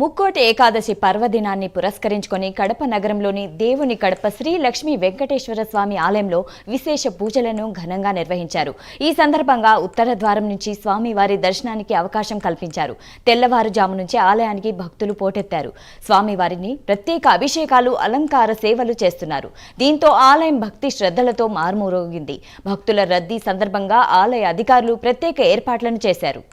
ముక్కోటి ఏకాదశి పర్వదినాన్ని పురస్కరించుకొని కడప నగరంలోని దేవుని కడప శ్రీ లక్ష్మీ వెంకటేశ్వర స్వామి ఆలయంలో విశేష పూజలను ఘనంగా నిర్వహించారు. ఈ సందర్భంగా ఉత్తర ద్వారం నుంచి స్వామివారి దర్శనానికి అవకాశం కల్పించారు. తెల్లవారుజాము నుంచి ఆలయానికి భక్తులు పోటెత్తారు. స్వామివారిని ప్రత్యేక అభిషేకాలు, అలంకార సేవలు చేస్తున్నారు. దీంతో ఆలయం భక్తి శ్రద్ధలతో మార్మోగింది. భక్తుల రద్దీ సందర్భంగా ఆలయ అధికారులు ప్రత్యేక ఏర్పాట్లను చేశారు.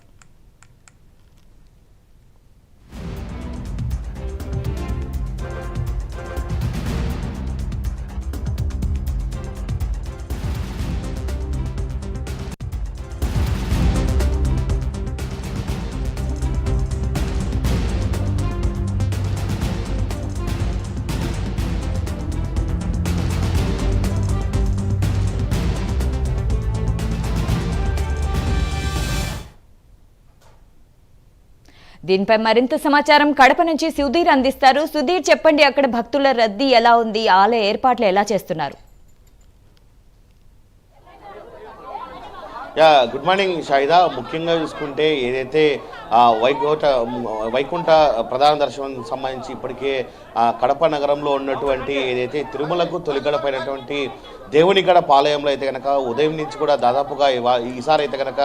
దీనిపై మరింత సమాచారం కడప నుంచి సుధీర్ అందిస్తారు. సుధీర్, చెప్పండి, అక్కడ భక్తుల రద్దీ ఎలా ఉంది, ఆలయ ఏర్పాట్లు ఎలా చేస్తున్నారు? Good morning Shaida. ముఖ్యంగా చూసుకుంటే ఏదైతే వైకుంఠ ప్రధాన దర్శనం సంబంధించి ఇప్పటికే కడప నగరంలో ఉన్నటువంటి ఏదైతే తిరుమలకు తొలిగడపైనటువంటి దేవుని గడప ఆలయంలో అయితే కనుక ఉదయం నుంచి కూడా దాదాపుగా ఈసారి అయితే కనుక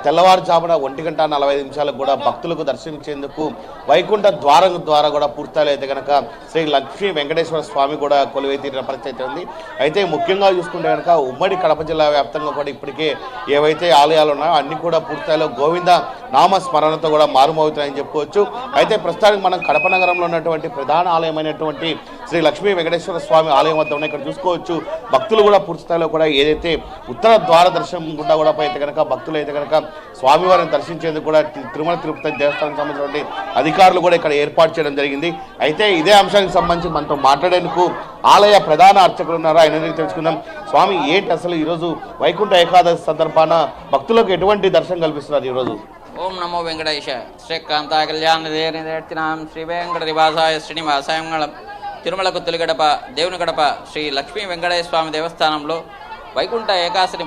తెల్లవారుజామున 1:45 కూడా భక్తులకు దర్శించేందుకు వైకుంఠ ద్వారం ద్వారా కూడా పూర్తిలో అయితే కనుక శ్రీ లక్ష్మీ వెంకటేశ్వర స్వామి కూడా కొలువైతీరిన పరిస్థితి ఉంది. అయితే ముఖ్యంగా చూసుకుంటే కనుక ఉమ్మడి కడప జిల్లా వ్యాప్తంగా కూడా ఇప్పటికే ఏవైతే ఆలయాలు ఉన్నాయో అన్ని కూడా పూర్తిలో గోవింద నామ స్మరణతో కూడా మారుమవుతున్నాయని చెప్పుకోవచ్చు. అయితే ప్రస్తుతానికి మనం కడప నగరంలో ఉన్నటువంటి ప్రధాన ఆలయమైనటువంటి శ్రీ లక్ష్మీ వెంకటేశ్వర స్వామి ఆలయం వద్ద ఉన్నాయి. ఇక్కడ చూసుకోవచ్చు భక్తులు కూడా పూర్తి స్థాయిలో కూడా ఏదైతే ఉత్తర ద్వార దర్శనం గుండా కూడా అయితే కనుక భక్తులు అయితే కనుక స్వామివారిని దర్శించేందుకు కూడా తిరుమల తిరుపతి దేవస్థానం సంబంధించినటువంటి అధికారులు కూడా ఇక్కడ ఏర్పాటు చేయడం జరిగింది. అయితే ఇదే అంశానికి సంబంధించి మనతో మాట్లాడేందుకు ఆలయ ప్రధాన అర్చకులు ఉన్నారు. ఆయన తెలుసుకుందాం. స్వామి, ఏంటి అసలు ఈరోజు వైకుంఠ ఏకాదశి సందర్భాన భక్తులకు ఎటువంటి దర్శనం కల్పిస్తున్నారు ఈరోజు? ఓం నమో వెంకటేశ శ్రీకాంత కళ్యాణం శ్రీ వెంకట నివాసాయ శ్రీనివాసాయ మంగళం. తిరుమలకు తొలిగడప దేవుని గడప శ్రీ లక్ష్మీ వెంకటేశ్వర స్వామి దేవస్థానంలో వైకుంఠ ఏకాదశిని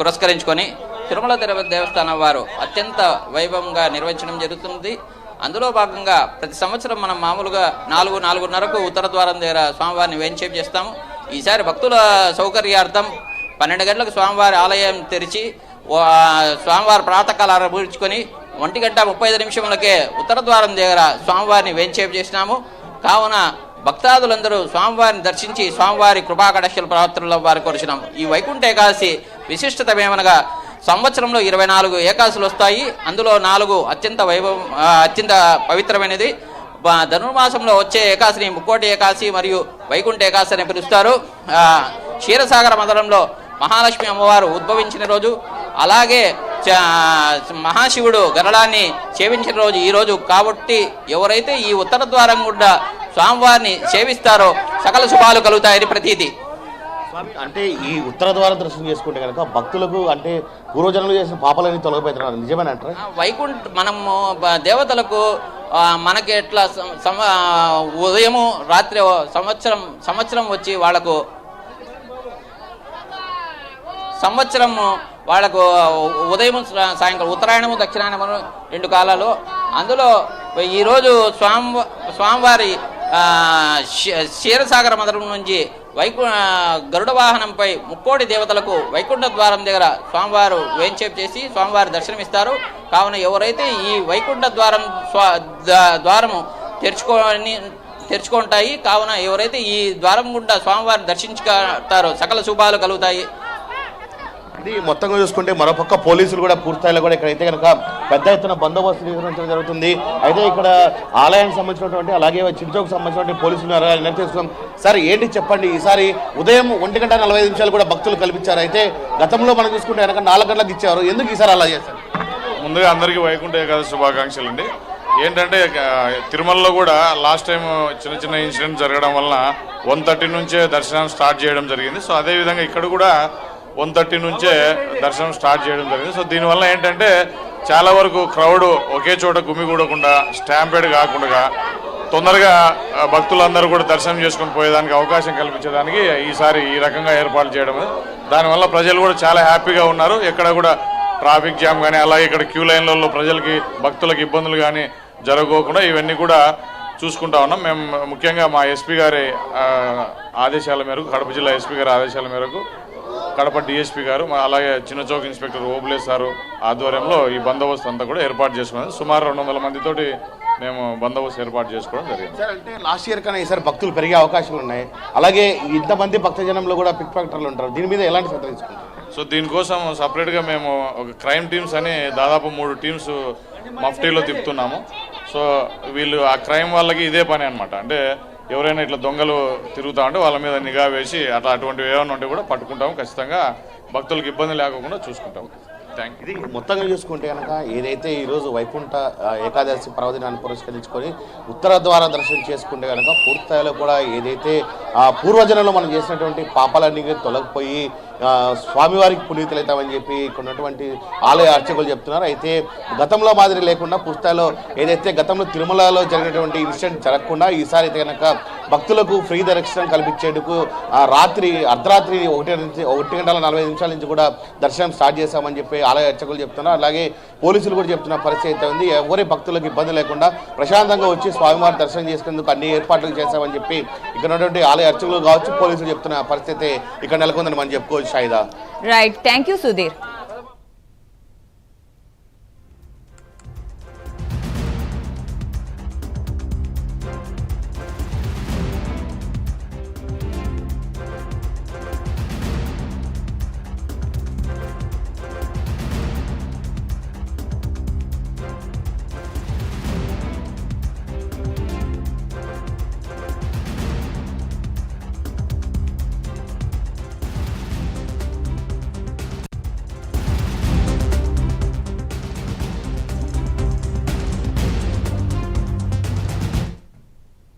పురస్కరించుకొని తిరుమల తిరుపతి దేవస్థానం వారు అత్యంత వైభవంగా నిర్వహించడం జరుగుతుంది. అందులో భాగంగా ప్రతి సంవత్సరం మనం మామూలుగా 4:30కు ఉత్తర ద్వారం దగ్గర స్వామివారిని వేంచేపు చేస్తాము. ఈసారి భక్తుల సౌకర్యార్థం 12 గంటలకు స్వామివారి ఆలయం తెరిచి స్వామివారి ప్రాతకాల పూడ్చుకొని 1:35 ఉత్తర ద్వారం దగ్గర స్వామివారిని వేంచేపు చేసినాము. కావున భక్తాదులందరూ స్వామివారిని దర్శించి స్వామివారి కృపాకటాక్షల ప్రవర్తనలో వారి కోరుచున్నాము. ఈ వైకుంఠ ఏకాదశి విశిష్టత ఏమనగా సంవత్సరంలో 24 ఏకాదశులు వస్తాయి. అందులో 4 అత్యంత పవిత్రమైనది. ధనుర్మాసంలో వచ్చే ఏకాదశిని ముక్కోటి ఏకాదశి మరియు వైకుంఠ ఏకాదశి అని పిలుస్తారు. క్షీరసాగర మండలంలో మహాలక్ష్మి అమ్మవారు ఉద్భవించిన రోజు, అలాగే మహాశివుడు గరళాన్ని సేవించిన రోజు ఈ రోజు. కాబట్టి ఎవరైతే ఈ ఉత్తర ద్వారం గుండా స్వామివారిని సేవిస్తారో సకల శుభాలు కలుగుతాయని ప్రతీతి. అంటే ఈ ఉత్తర ద్వార దర్శనం చేసుకుంటే కనుక భక్తులకు అంటే పూర్వజన్మలు చేసిన పాపాలని తొలగిపోతున్నారు, నిజమేనంటారా? మనము దేవతలకు మనకి ఎట్లా ఉదయము రాత్రి సంవత్సరం వచ్చి వాళ్ళకు ఉదయం సాయంకాలం ఉత్తరాయణము దక్షిణాయనము 2 కాలాలు. అందులో ఈరోజు స్వామివారి క్షీరసాగర మందిరం నుంచి గరుడ వాహనంపై ముక్కోటి దేవతలకు వైకుంఠ ద్వారం దగ్గర స్వామివారు వేంచేపు చేసి స్వామివారి దర్శనమిస్తారు. కావున ఎవరైతే ఈ వైకుంఠ ద్వారము తెరుచుకుంటాయి, కావున ఎవరైతే ఈ ద్వారం గుండా స్వామివారిని దర్శించుకుంటారో సకల శుభాలు కలుగుతాయి. ఇది మొత్తంగా చూసుకుంటే మరోపక్క పోలీసులు కూడా పూర్తిస్థాయిలో కూడా ఇక్కడైతే కనుక పెద్ద ఎత్తున బందోబస్తు నిర్వహించడం జరుగుతుంది. అయితే ఇక్కడ ఆలయానికి సంబంధించినటువంటి అలాగే చిరుచౌకు సంబంధించినటువంటి పోలీసులు తెలుసుకున్నాం. సార్, ఏంటి చెప్పండి, ఈసారి ఉదయం 1:45 కూడా భక్తులు కల్పించారు. అయితే గతంలో మనం చూసుకుంటే కనుక 4 గంటలకు ఇచ్చారు, ఎందుకు ఈసారి అలా చేశారు? ముందుగా అందరికీ వైకుంఠ ఏకాదశి శుభాకాంక్షలు అండి. ఏంటంటే తిరుమలలో కూడా లాస్ట్ టైం చిన్న ఇన్సిడెంట్ జరగడం వలన 1:30 నుంచే దర్శనం స్టార్ట్ చేయడం జరిగింది. సో అదేవిధంగా ఇక్కడ కూడా 1:30 నుంచే దర్శనం స్టార్ట్ చేయడం జరిగింది. సో దీనివల్ల ఏంటంటే చాలా వరకు క్రౌడ్ ఒకే చోట గుమిగూడకుండా, స్టాంపేడ్ కాకుండా తొందరగా భక్తులందరూ కూడా దర్శనం చేసుకుని పోయేదానికి అవకాశం కల్పించేదానికి ఈసారి ఈ రకంగా ఏర్పాటు చేయడం. దానివల్ల ప్రజలు కూడా చాలా హ్యాపీగా ఉన్నారు. ఎక్కడ కూడా ట్రాఫిక్ జామ్ కానీ అలాగే ఇక్కడ క్యూ లైన్లలో ప్రజలకి భక్తులకు ఇబ్బందులు కానీ జరగకుండా ఇవన్నీ కూడా చూసుకుంటా ఉన్నాం. మేము ముఖ్యంగా మా ఎస్పీ గారి ఆదేశాల మేరకు, కడప జిల్లా ఎస్పీ గారి ఆదేశాల మేరకు కడప డిఎస్పీ గారు అలాగే చిన్నచౌక్ ఇన్స్పెక్టర్ ఓబులేస్ సారు ఆధ్వర్యంలో ఈ బందోబస్తు అంతా కూడా ఏర్పాటు చేసుకున్నది. సుమారు 200 మందితోటి మేము బందోబస్తు ఏర్పాటు చేసుకోవడం జరిగింది. సార్, అంటే లాస్ట్ ఇయర్ కన్నా ఈసారి భక్తులు పెరిగే అవకాశాలు ఉన్నాయి. అలాగే ఇంతమంది భక్తజనంలో కూడా పిక్ పాకెటర్లు ఉంటారు. దీని మీద ఎలాంటి శ్రద్ధ తీసుకుంటారు? సో దీనికోసం సపరేట్గా మేము ఒక క్రైమ్ టీమ్స్ అని దాదాపు 3 టీమ్స్ మఫ్టీలో తిప్పుతున్నాము. సో వీళ్ళు ఆ క్రైమ్ వాళ్ళకి ఇదే పని అనమాట. అంటే ఎవరైనా ఇట్లా దొంగలు తిరుగుతా ఉంటే వాళ్ళ మీద నిఘా వేసి అటువంటివి ఏమైనా ఉంటే కూడా పట్టుకుంటాము. ఖచ్చితంగా భక్తులకు ఇబ్బంది లేకుండా చూసుకుంటాము. Thank you. ఇది మొత్తంగా చూసుకుంటే కనుక ఏదైతే ఈరోజు వైకుంఠ ఏకాదశి పర్వదినాన్ని పురస్కరించుకొని ఉత్తర ద్వార దర్శనం చేసుకుంటే కనుక పూర్తిస్థాయిలో కూడా ఏదైతే పూర్వజనంలో మనం చేసినటువంటి పాపాలన్నీ తొలగిపోయి స్వామివారికి పునీతులవుతామని చెప్పి ఇక్కడ ఉన్నటువంటి ఆలయ అర్చకులు చెప్తున్నారు. అయితే గతంలో మాదిరి లేకుండా పూర్తిస్థాయిలో ఏదైతే గతంలో తిరుమలలో జరిగినటువంటి ఇన్సిడెంట్ జరగకుండా ఈసారి అయితే కనుక భక్తులకు ఫ్రీ దర్శనం కల్పించేందుకు రాత్రి అర్ధరాత్రి 1:40 నుంచి కూడా దర్శనం స్టార్ట్ చేశామని చెప్పి ఆలయ అర్చకులు చెప్తున్నారు. అలాగే పోలీసులు కూడా చెప్తున్న పరిస్థితి అయితే ఉంది. ఎవరి భక్తులకు ఇబ్బంది లేకుండా ప్రశాంతంగా వచ్చి స్వామివారి దర్శనం చేసుకునేందుకు అన్ని ఏర్పాట్లు చేశామని చెప్పి ఇక్కడ ఉన్నటువంటి ఆలయ అర్చకులు కావచ్చు, పోలీసులు చెప్తున్న పరిస్థితి ఇక్కడ నెలకొందని మనం చెప్పుకోవచ్చు. Shaida. Right, thank you Sudheer.